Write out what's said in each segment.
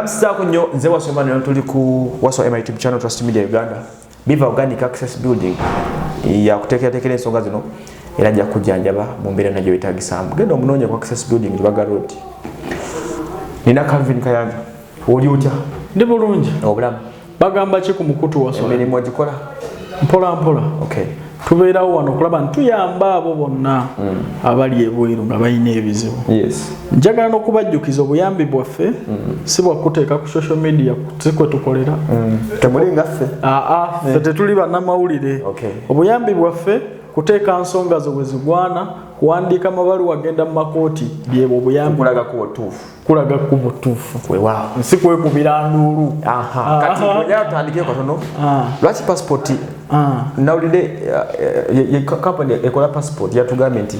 Mbabisa kunyo nze wasoma ne tuli ku Waso YouTube channel Trust Media Uganda. Biva Organic Access Building ya kuteekera ensonga zino era nja kujjanjaba mu mbeera najyo bitagisambu. Genda omunoonya ku Access Building Lubaga Road. Nina Calvin Kayanja. Oli otya? Ndi bulungi. Obulamu. Bagamba ki ku mukutu Waso? Emirimu ogikola? Mpola mpola. Okay. Tubeerawo wano okulaba ntuyamba abo bonna abali ebweru nga balina ebizibu. Yes. Njagala n'okubajjukiza obuyambi bwaffe si bwa kuteeka ku social media kwe tukolera. Temuli nga ffe? Ffe tetuli bannamawulire. Okay. Obuyambi bwaffe kuteeka nsonga zo bwe zigwana, kuwandiika amabaluwa agenda mu makooti byebwo obuyambi. Kulaga ku butuufu. Kulaga ku butuufu. Weewaawo. Si kwekubira nduulu. Kati ojja tutandikire katono. Lwaki passport nawulidde company ekola passport yatugambye nti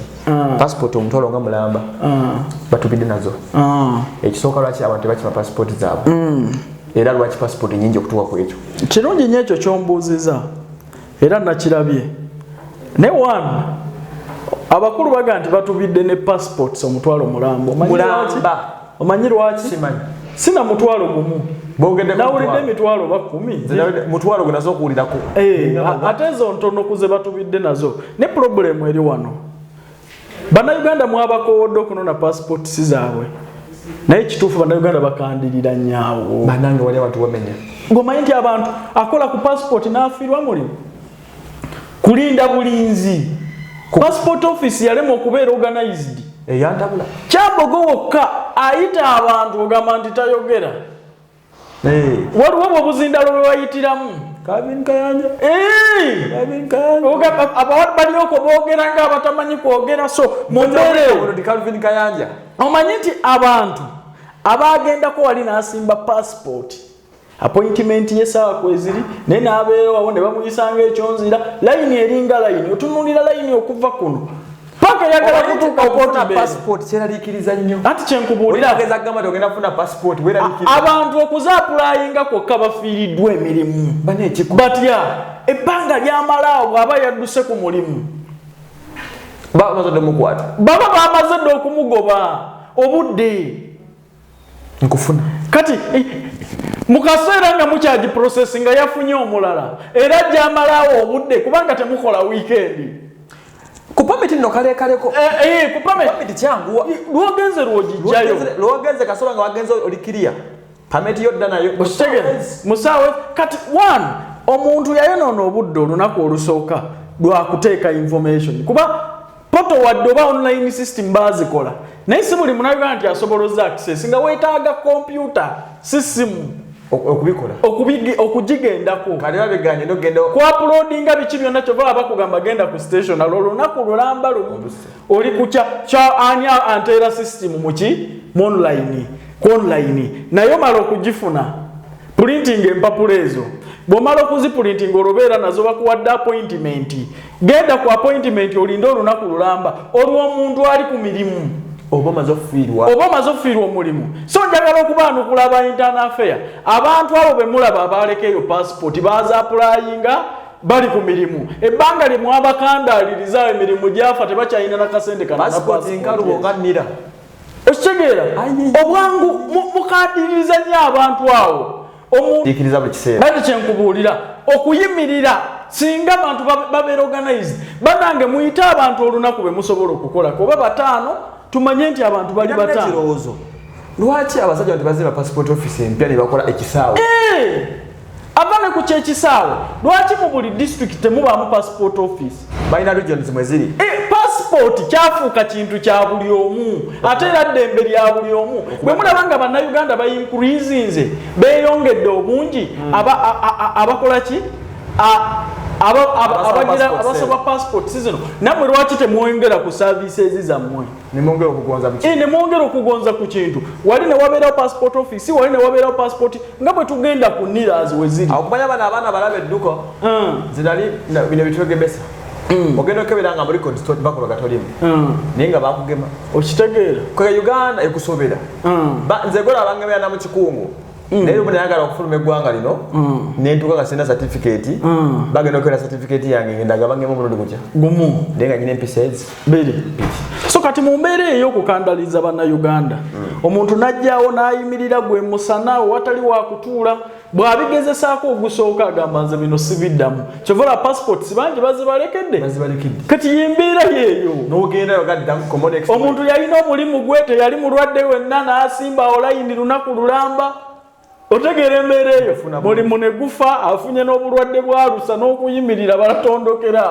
passport omutwalo nga mulamba batubidde nazo. Ekisooka lwaki abantu tebakima passport zaabwe. Era lwaki passport nyingi okutuuka ku ekyo. Kirungi nnyo ekyo ky'ombuuziza era nakirabye. Ne one abakulu baga nti batubidde ne passports omutwalo mulambo. Omanyi lwaki? Simanyi. Sina mutwalo gumu. Bogende nawulidde emitwalo ba 10. Mutwalo gwe nazo okuwulirako. Ate ezo ntono kuze batubidde nazo. Ne problem eri wano. Bana Uganda mwabakowodde okunona passports zaabwe. Naye kituufu bana Uganda bakandirira nyaawo. Banange wali abantu bamenya. Ngomanyi nti abantu akola ku passport n'afiirwa mulimu. Kulinda bulinzi. Passport office yalema okubeera organized. Yantabula. Kyambogo wokka ayita abantu ogamba nti tayogera. Waliwo obuzindalo bwe bayitiramu. Calvin Kayanja. Calvin Kayanja. Abawala balioko boogera nga abatamanyi kwogera so mumbeere. Calvin Kayanja. Omanyi nti abantu abagendako wali n'asimba passport. Appointment yesaawa kweziri naye n'abeera wawo ne bamuyisanga ekyonzira layini eringa layini otunulira layini okuva kuno paka yagala kutuuka okufuna passport kyeraliikiriza nnyo ati kyenkubuulira ogeza kugamba nti ogenda kufuna passport weeraliikiriza abantu okuzaappulayinga kwokka bafiiriddwa emirimu batya ebbanga lyamalaawo bw'aba yadduse ku mulimu bamaze dde omukwata baba bamaze dde okumugoba obudde nkufuna kati mukaseera nga mukyagi processing nga yafunye omulala era gy'amalaawo obudde kubanga temukola weekend ku pamiti nno kaleekaleko ku pamiti kyanguwa lwogenze lwogijjayo lwogenze kasoba nga wagenze oli kiriya pamiti yodda nayo musaawe kati one omuntu yayonoona obudde olunaku olusooka lwakuteeka information kuba poto wadde oba online system bazikola naye si buli munauganda nti asoboloza access nga weetaaga computer system okubikola okugigendako kale babiganye nogenda ku uploadinga biki byonna kyova abakugamba genda ku station olunaku lulamba lumu oli ku ani anteera system muki ku online naye omala okugifuna printing empapula ezo bw'omala okuziprinting olwobeera nazo bakuwadde appointment genda ku appointment olinde olunaku lulamba olw'omuntu ali ku mirimu oba maze okufiirwa omulimu so njagala okubaanukula aba internal affair abantu abo be mulaba abalekeeyo passport bazaappulayinga bali ku mirimu ebbanga lye mwabakandaaliriza emirimu gyafa tebakyalina nakasente kanapassportinkaluboganira okitegeera obwangu mukandiriza nnyo abantu awo ikiriza buli kiseera bati kyenkubuulira okuyimirira singa abantu babeera organized banange muyite abantu olunaku be musobola okukola kuba bataano tumanye nti abantu bali bataano lwaki abasajja nti baziba passport office empya ne bakola ekisaawe abane ku kyekisaawe lwaki mu buli district temubaamu passport office balina regions mwe ziri passport kyafuuka kintu kya buli omu ate era ddembe lya buli omu bwe mulaba nga bannayuganda bayinkurizinze beeyongedde obungi abakola ki abasaba passport zino namwe lwaki temwongera ku services zammwe nemwongera okugonza ku kintu wali ne wabeerawo passport office wali ne wabeerawo passport nga bwe tugenda ku niras we ziri okumanya bano abaana balaba edduko zinali bino bitwegemesa ogenda okebera nga muri constituent bakola gatolimu naye nga bakugema okitegeera kwe Uganda ekusobera nze gola abangemera mu kikungu naye umuntu ayagala okufuluma eggwanga lino nentuuka nga sirina certificate bagenda okwera certificate yange ngenda gabangemu omulundi gutya gumu naye nga nyina empisa ezi biri so kati mu mbeera eyo okukandaliza bannayuganda omuntu najjaawo n'ayimirira gwe musana watali wa kutuula bw'abigezesaako ogusooka agamba nze bino sibiddamu kyovola passports bangi bazibalekedde kati yembeera yeeyo omuntu yalina omulimu gwe teyali mulwadde wenna n'asimba olayini lunaku lulamba otegeera embeera eyo mulimu ne gufa afunye n'obulwadde bwalusa n'okuyimirira balatondokera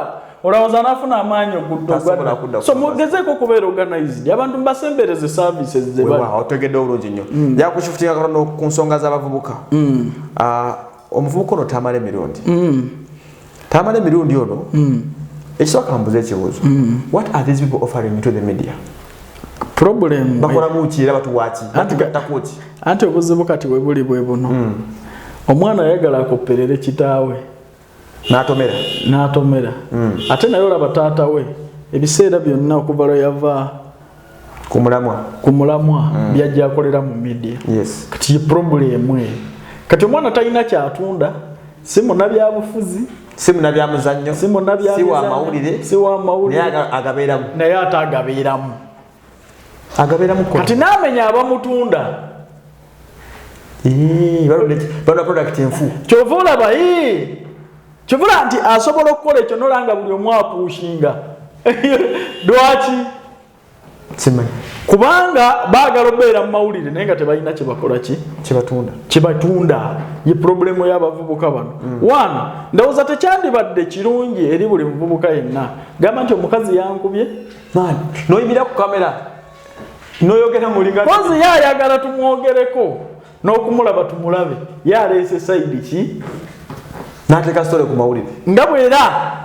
olowooza n'afuna amaanyi okudda so mugezeeko okubeera organized abantu basembereze services ze bali otegedde obulungi nnyo yakushifutinga katono ku nsonga z'abavubuka omuvubuka ono tamala emirundi ono ekisooka mbuze ekibuuzo what are these people offering to the media problem bakola muki era batuwaaki batugattakoki anti obuzibu kati we buli bwe buno omwana ayagala akopperere kitaawe n'atomera ate naye olaba taata we ebiseera byonna okuva lwe yava ku mulamwa byajja akolera mu media kati ye problemu eyo kati omwana talina kyatunda si munnabyabufuzi si munnabyamuzannyo si wa mawulire naye ate agabeeramu kati n'amenya abamutunda product enfu kyova olaba kivula nti asobola okukola ekyo nolanga buli omu apuushinga lwaki kubanga baagala obeera mu mawulire naye nga tebalina kyebakola kibatunda ye problemu y'abavubuka bano wana ndowooza tekyandibadde kirungi eri buli muvubuka yenna gamba nti omukazi yankubye noyimira ku kamera noyogera kozi yayagala tumwogereko n'okumulaba tumulabe yaleese saidi ki n'ateeka sitole ku mawulire nga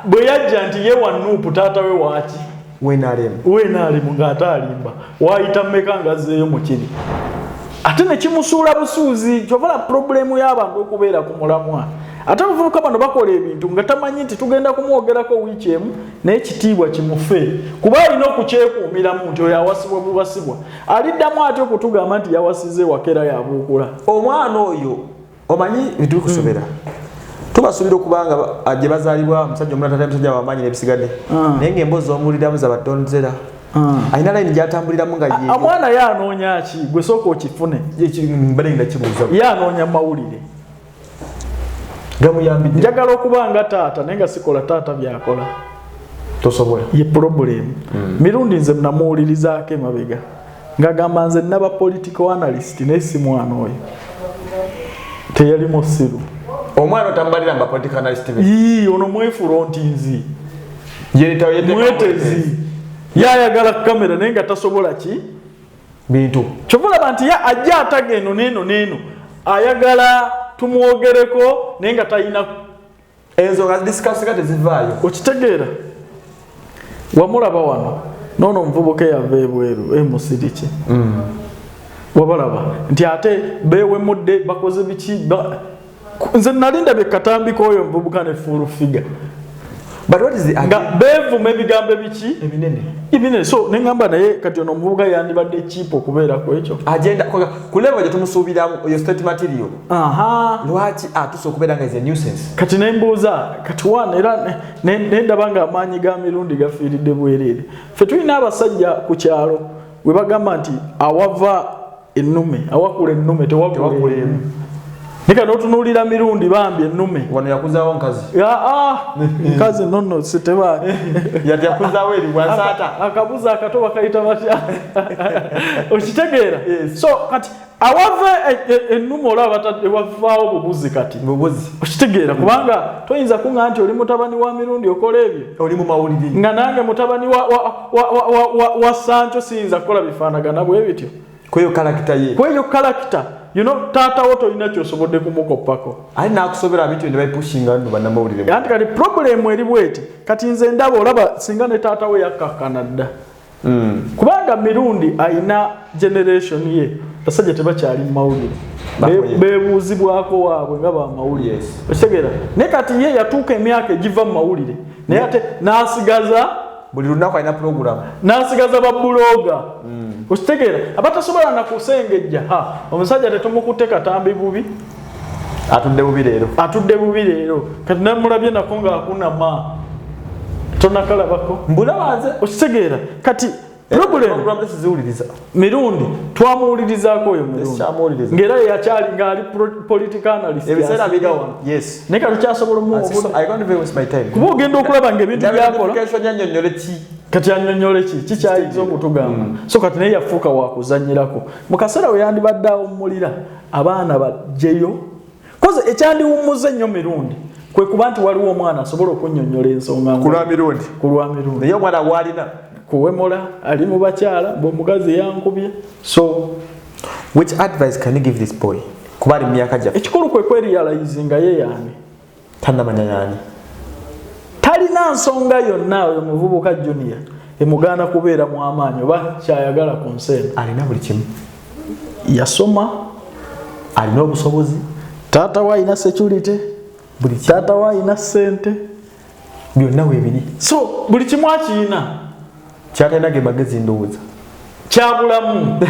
bwe yajja nti ye wanuupu taata we waaki weenaalemu ng'ate alimba waayita mmeka ngazzeeyo mu kiri ate ne kimusuula busuuzi kyovala problemu y'abantu okubeera ku mulamwa ate abavubuka bano bakola ebintu nga tamanyi nti tugenda kumwogerako wiiki emu n'ekitiibwa kimufe kuba alina okukyekuumiramu nti oyo awasibwa bubasibwa aliddamu ate okutugamba nti yawasize wakera yabuukula omwana oyo omanyi bitubikusobera tubasuubira okubanga gye bazaalibwa omusajja omulala tata musajja wamaanyi n'ebisigadde naye ng'emboozi z'omuwuliramu zabatonzera alina layini gy'atambuliramu nga omwana ye anoonya ki gwe sooka okifune ye anoonya mawulire gamuyambidde njagala okuba nga taata naye nga sikola taata byakola tosobola ye problemu mirundi nze namuwulirizaako emabega ng'agamba nze naba political analyst naye si mwana oyo teyali musiru omwana otambalira mba political analyst ono mwefurontinzi mwetezi yayagala kamera naye nga tasobola ki bintu kyovulaba nti ajja ataga eno neeno ayagala tumwogereko naye nga talina ensonga discussika tezivaayo okitegeera wamulaba wano noono omuvubuka eyava ebweru emusiriki wabalaba nti ate beewemudde bakoze biki nze nalinda byekatambika oyo omuvubuka ne full figure nga beevuma ebigambo ebiki ebinene so neŋŋamba naye kati ono omuvubuka yandibadde kiipa okubeerako ekyo agenda kuleva gye tumusuubiramu oyo state material lwaki atuuse okubeera nga ze nuisance kati nembuuza kati wana era nendaba nga amaanyi ga mirundi gafiiridde bwereere ffe tulina abasajja ku kyalo we bagamba nti awava ennume awakula ennume tewakula emu nika n'otunuulira mirundi bambi ennume wano yakuzaawo nkazi nkazi nonno siteba yati yakuzaawo eri bwansaata akabuzi akato bakayita batya okitegeera so kati awava ennume olaba ewavaawo bubuzi kati okitegeera kubanga toyinza kuŋŋa nti oli mutabani wa mirundi okola ebyo oli mu mawulire nga nange mutabani wa Sancho siyinza kukola bifaanagana bwe bityo kweyo kalakita you know taata wo tolina kyosobodde kumukoppako ali nakusobera bintu ne bayipushinga no bannamawulire anti kati problemu eri bweti kati nze ndaba olaba singa ne taata we yakkakana dda kubanga mirundi ayina generation ye basajja tebakyali mu mawulire beebuuzibwako waabwe nga bamawulire okitegeera naye kati ye yatuuka emyaka egiva mu mawulire naye ate n'asigaza buli lunaku alina puroguramu n'asigaza babuloga okitegeera abatasobola na kusengejja omusajja tetumukutte katambi bubi atudde bubi leero kati namulabye nako ng'akunama tonakalabako mbulabanze okitegeera kati problem Mirundi twamuwulirizaako oyo Mirundi ngera yakyali ngaali political analyst yes neka tukyasobola mu kuba ogenda okulaba ng'ebintu byakola kati annyonnyole ki kyayinza okutugamba so kati naye yafuuka wakuzannyirako mu kaseera we yandibadde awummulira abaana bajjeyo koze ekyandiwummuza ennyo Mirundi kwe kuba nti waliwo omwana asobola okunnyonnyola ensonga ku lwa Mirundi naye omwana gwalina kuwemola ali mu bakyala bw'omukazi yankubye so which advice can you give this boy kuba ali mu myaka gyaffe ekikulu kwe kwerealizinga ye yaani tannamanya yaani talina nsonga yonna oyo muvubuka junior emugaana kubeera mu amaanyi oba kyayagala ku nseeno alina buli kimu yasoma alina obusobozi taata we alina security taata we alina ssente byonna weebiri so buli kimu akiina kyatalina ge magezi ndowooza kyabulamu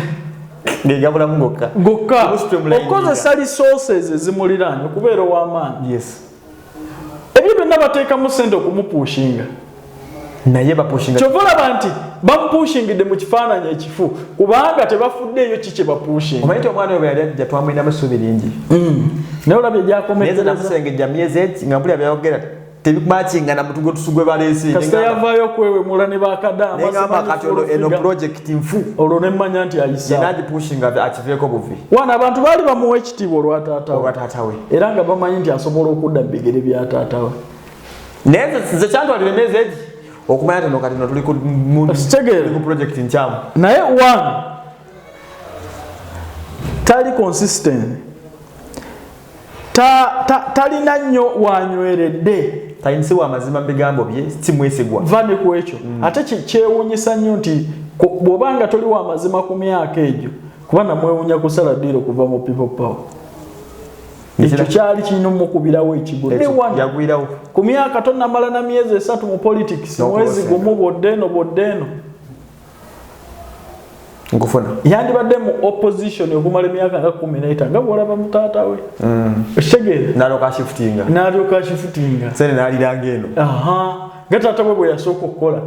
ngegabulamu gokka okozesa resources ezimuliraanye okubeera ow'amaanyi yes ebyo byonna bateekamu ssente okumupushinga naye bapushinga kyova olaba nti bamupushingidde mu kifaananyi ekifu kubanga tebafuddeeyo ki kye bapushinga omanyi ti omwana we yali ajja twamulinamu essuubi lingi naye olabye gyakomeeza namusengejja myezi nga mpulira byayogera tebimakinga na mutugo tusugwe baleese kasita yavaayo okwewemula ne bakadaama nengamba kati eno project nfu olwo nemmanya nti ayisa yenagipushinga akiveeko buvi wana abantu baali bamuwa ekitiibwa olwa taata we era nga bamanyi nti asobola okudda mu bigere bya taata we naye nze kyantwalira emyezi egi okumanya tono kati no tuli ku project nkyamu naye one tali consistent talina nnyo wanyweredde tayinisi wa mazima bigambo bye si mwesigwa vane ku ekyo ate kyewuunyisa nnyo nti bw'obanga toli wa mazima ku myaka egyo kuba namwewuunya kusala ddiiro okuva mu people power ekyo kyali kirina omukubirawo ekigo yagwirawo ku myaka tonnamala na myezi 3 mu politics mwezi gumu bwoddeeno nkufuna yandibadde mu opposition okumala emyaka nga 15 nga bwolaba mu taata we ekitegeera n'alyoka ashifutinga sene n'aliranga eno nga taata we bwe yasooka okukola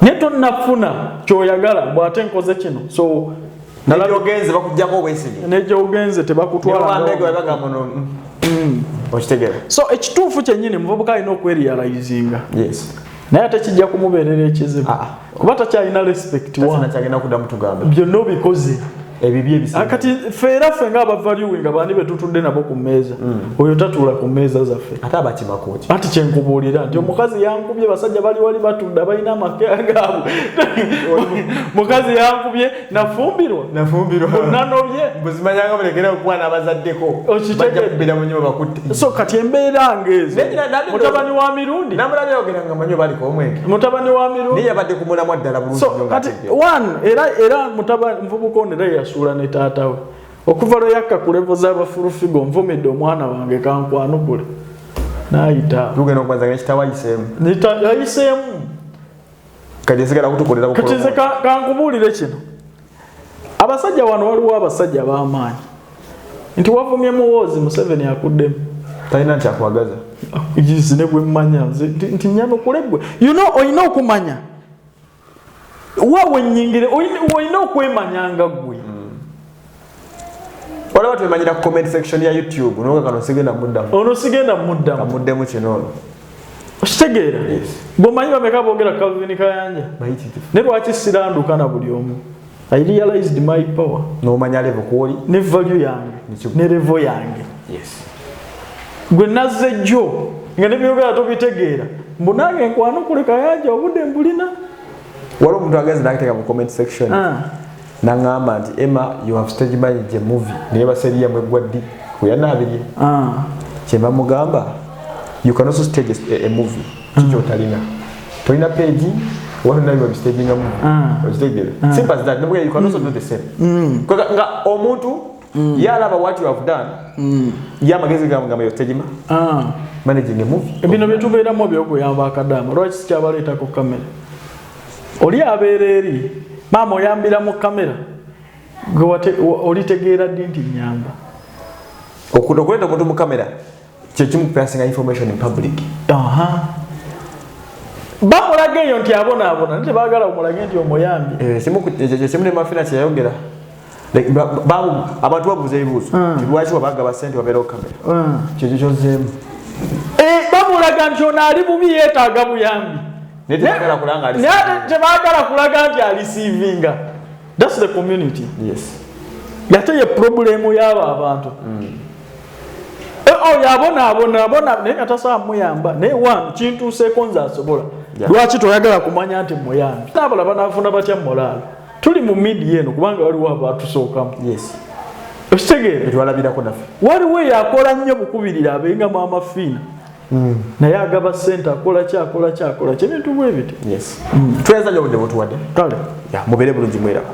naye tonnafuna kyoyagala bw'ate nkoze kino so nalabyogenze bakujjako obwesige negyogenze tebakutwala okitegeera so ekituufu kyennyini muvubuka alina okwerealizinga yes naye ate kijja kumubeerera ekizibu kuba takyalina respect nakyagenda kudda mutugamba byonna obikoze ebibi ebisi kati ffe nga abavaluwinga bandi betutudde nabo ku mmeeza oyo tatuula ku mmeeza zaffe ate abakimakoki ati kyenkubuulira nti omukazi yankubye basajja bali wali batudde balina amakya gaabwe mukazi yankubye nafumbirwa nanobye buzimanyanga bulekera okwana abazaddeko bajja mu nyumba bakutte so kati embeera ng'ezo mutabani wa Mirundi namulabye yogeranga manyo baliko omwenge mutabani wa Mirundi niye yabadde kumulamwa ddala bulungi so kati one era mutabani mvubuka ono yasuula ne taata we okuva lwe yakka ku levo z'abafulufigo nvumidde omwana wange kankwanukule n'ayita tugenda okubanza ng'ekitawayiseemu yayiseemu kati sigala kutukolera kati nze kankubuulire kino abasajja wano waliwo abasajja b'amaanyi nti wavumye muwoozi Museveni akuddemu talina nti akwagaza ne bwe mmanya nze nti nyanukule gwe olina okumanya wawe nyingire olina okwemanyanga gwe olaba twemanyira ku comment section ya YouTube noga kano sigenda muddemu kino ono okitegeera bw'omanyi bameka boogera Calvin Kayanja ne lwaki siranduka na buli omu I realized my power n'omanya level kwoli ne value yange ne level yange gwe nazze jjo nga nebyogera tobitegeera mbunange nkwanukule Kayanja obudde mbulina waliwo omuntu agenze nakiteeka mu comment section nangamba nti Emma you have stage managed a movie naye baseriya mwegwa ddi kuyanaabirye kyemba mugamba you can also stage a movie kikyo talina tolina page waliwo nayo babistaging a movie okitegeera simple as that you can also do the same nga omuntu yalaba what you have done yamagezi gamba yo stage managing a movie bino byetubeeramu byokuyamba akadaama lwaki sikyabaleetako kamera oli abeera eri maama oyambira mu kamera olitegeera ddi nti nyamba okuleta omuntu mu kamera kyekimu passing information in public bamulaga eyo nti abona nti baagala omulage nti omuyambi kimu ne mafina kyeyayongera abantu babuuza ebibuuzo lwaki wabagaba ssente wabeerawo kamera kyekyo kyozzeemu bamulaga nti ono ali bubi yeetaaga buyambi tebaagala kulaga nti alisiivinga. That's the community. Yes. Yate ye problemu y'abo abantu. Yabona naye atasaa muyamba naye wano kintuuseeko nze asobola. Lwaki toyagala kumanya nti muyambi? N'abalaba n'afuna batya moraal. Tuli mu media eno kubanga waliwo abatusookamu. Yes. Ekitegeere twalabirako naffe. Waliwo yakola nnyo bukubirira abengamu amafiina. Naye agaba ssente akola kyebintu bwe biti. Yes. Tweza nyo budde butuwadde. Kale. Mubeere bulungi mweraba.